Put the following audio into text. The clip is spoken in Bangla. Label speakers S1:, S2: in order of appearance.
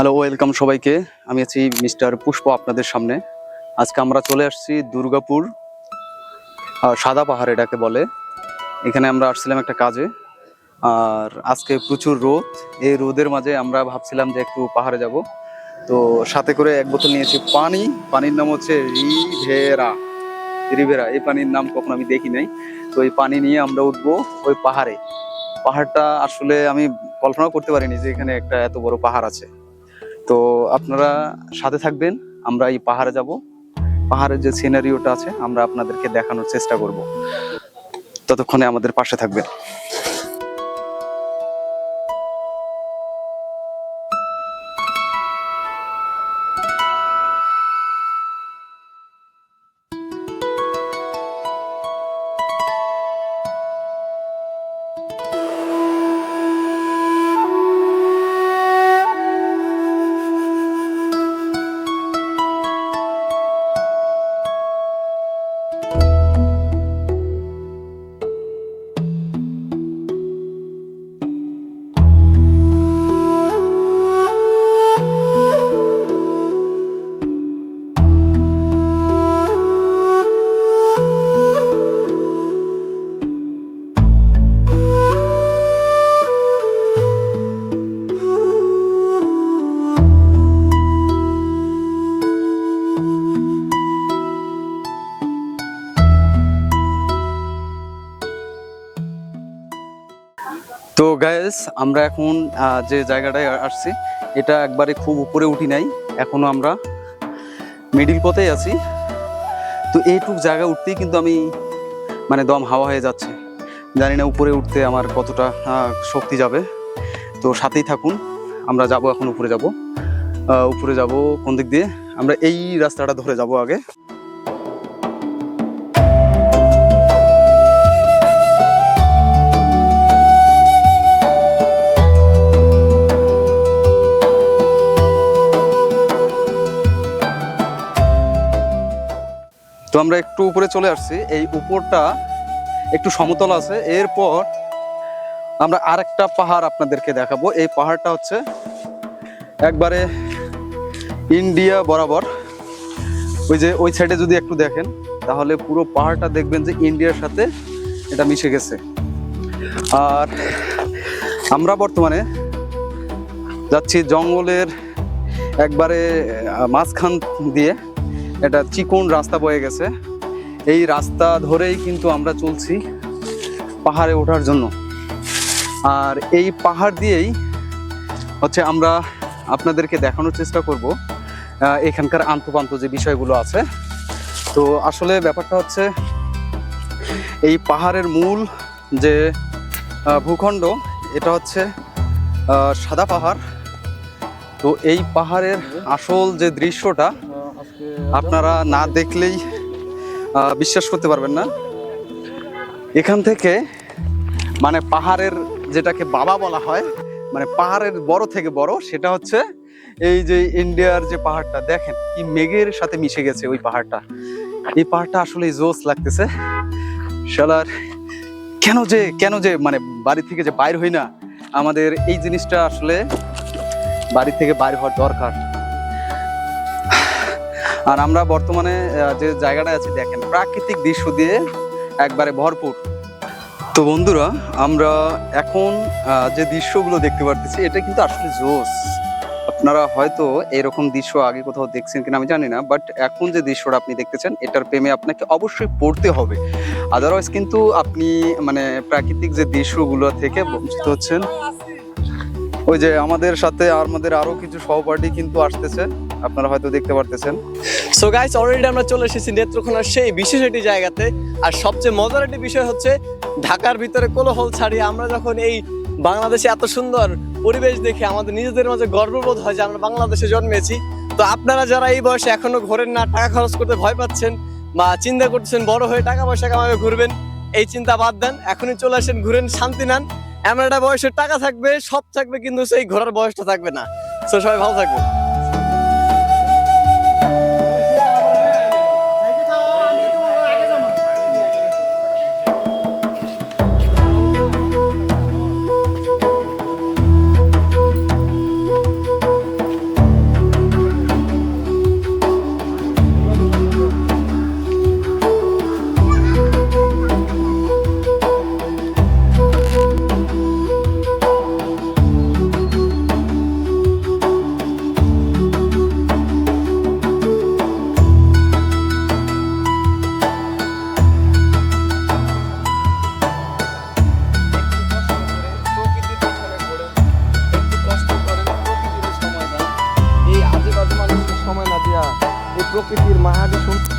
S1: হ্যালো, ওয়েলকাম সবাইকে। আমি আছি মিস্টার পুষ্প আপনাদের সামনে। আজকে আমরা চলে আসছি দুর্গাপুর সাদা পাহাড় এটাকে বলে। এখানে আমরা আসছিলাম একটা কাজে, আর আজকে প্রচুর রোদ। এই রোদের মাঝে আমরা ভাবছিলাম যে একটু পাহাড়ে যাব, তো সাথে করে এক বোতল নিয়েছি পানি। পানির নাম হচ্ছে রিভেরা। রিভেরা এই পানির নাম কখনো আমি দেখি নাই। তো এই পানি নিয়ে আমরা উঠবো ওই পাহাড়ে। পাহাড়টা আসলে আমি কল্পনাও করতে পারিনি যে এখানে একটা এত বড় পাহাড় আছে। তো আপনারা সাথে থাকবেন, আমরা এই পাহাড়ে যাব। পাহাড়ের যে সিনারিওটা আছে আমরা আপনাদেরকে দেখানোর চেষ্টা করব, ততক্ষণে আমাদের পাশে থাকবেন। তো গাইস, আমরা এখন যে জায়গাটায় আসছি এটা একবারে খুব উপরে উঠি নাই, এখনো আমরা মিডিল পথেই আছি। তো এইটুক জায়গা উঠতেই কিন্তু আমি মানে দম হাওয়া হয়ে যাচ্ছে। জানি না উপরে উঠতে আমার কতটা শক্তি যাবে। তো সাথেই থাকুন, আমরা যাব এখন উপরে যাব। উপরে যাব কোন দিক দিয়ে? আমরা এই রাস্তাটা ধরে যাব আগে। তো আমরা একটু উপরে চলে আসছি, এই উপরটা একটু সমতল আছে। এরপর আমরা আরেকটা পাহাড় আপনাদেরকে দেখাবো। এই পাহাড়টা হচ্ছে একবারে ইন্ডিয়া বরাবর। ওই যে ওই সাইডে যদি একটু দেখেন তাহলে পুরো পাহাড়টা দেখবেন যে ইন্ডিয়ার সাথে এটা মিশে গেছে। আর আমরা বর্তমানে যাচ্ছি জঙ্গলের একবারে মাঝখান দিয়ে। এটা চিকন রাস্তা বয়ে গেছে, এই রাস্তা ধরেই কিন্তু আমরা চলছি পাহাড়ে ওঠার জন্য। আর এই পাহাড় দিয়েই হচ্ছে আমরা আপনাদেরকে দেখানোর চেষ্টা করব এখানকার আন্তঃপান্ত যে বিষয়গুলো আছে। তো আসলে ব্যাপারটা হচ্ছে এই পাহাড়ের মূল যে ভূখণ্ড এটা হচ্ছে সাদা পাহাড়। তো এই পাহাড়ের আসল যে দৃশ্যটা আপনারা না দেখলেই বিশ্বাস করতে পারবেন না। এখান থেকে মানে পাহাড়ের যেটাকে বাবা বলা হয়, মানে পাহাড়ের বড় থেকে বড়, সেটা হচ্ছে এই যে ইন্ডিয়ার যে পাহাড়টা দেখেন কি মেঘের সাথে মিশে গেছে ওই পাহাড়টা। এই পাহাড়টা আসলে জোস লাগতেছে। শালার কেন যে মানে বাড়ি থেকে যে বাইর হই না, আমাদের এই জিনিসটা আসলে বাড়ি থেকে বাইর হওয়ার দরকার। আর আমরা বর্তমানে যে জায়গাটা আছে দেখেন প্রাকৃতিক দৃশ্য দিয়ে একবারে ভরপুর। তো বন্ধুরা, আমরা এখন যে দৃশ্যগুলো দেখতে পারতেছি এটা কিন্তু আসলে জোস। আপনারা হয়তো এরকম দৃশ্য আগে কোথাও দেখছেন কিনা আমি জানি না, বাট এখন যে দৃশ্যটা আপনি দেখতেছেন এটার প্রেমে আপনাকে অবশ্যই পড়তে হবে। আদারওয়াইজ কিন্তু আপনি মানে প্রাকৃতিক যে দৃশ্যগুলো থেকে বঞ্চিত হচ্ছেন। ওই যে আমাদের সাথে আমাদের আরো কিছু সহপাঠী কিন্তু আসতেছে, আপনারা হয়তো দেখতে পারতেছেন।
S2: সো গাইস, অলরেডি আমরা চলে এসেছি নেত্রকোনার সেই বিশেষ একটি জায়গাতে। আর সবচেয়ে মজার একটি বিষয় হচ্ছে ঢাকার ভিতরে কোলাহল ছাড়িয়ে আমরা যখন এই বাংলাদেশে এত সুন্দর পরিবেশ দেখে আমাদের নিজেদের মাঝে গর্ববোধ হয় যে আমরা বাংলাদেশে জন্মেছি। তো আপনারা যারা এই বয়সে এখনো ঘোরেন না, টাকা খরচ করতে ভয় পাচ্ছেন বা চিন্তা করছেন বড় হয়ে টাকা পয়সা কামাবে ঘুরবেন, এই চিন্তা বাদ দেন, এখনই চলে আসেন, ঘুরেন, শান্তি নেন। এমন একটা বয়সে টাকা থাকবে, সব থাকবে, কিন্তু সেই ঘোরার বয়সটা থাকবে না। তো সবাই ভালো থাকবে। প্রকৃতির মায়াবী সৌন্দর্য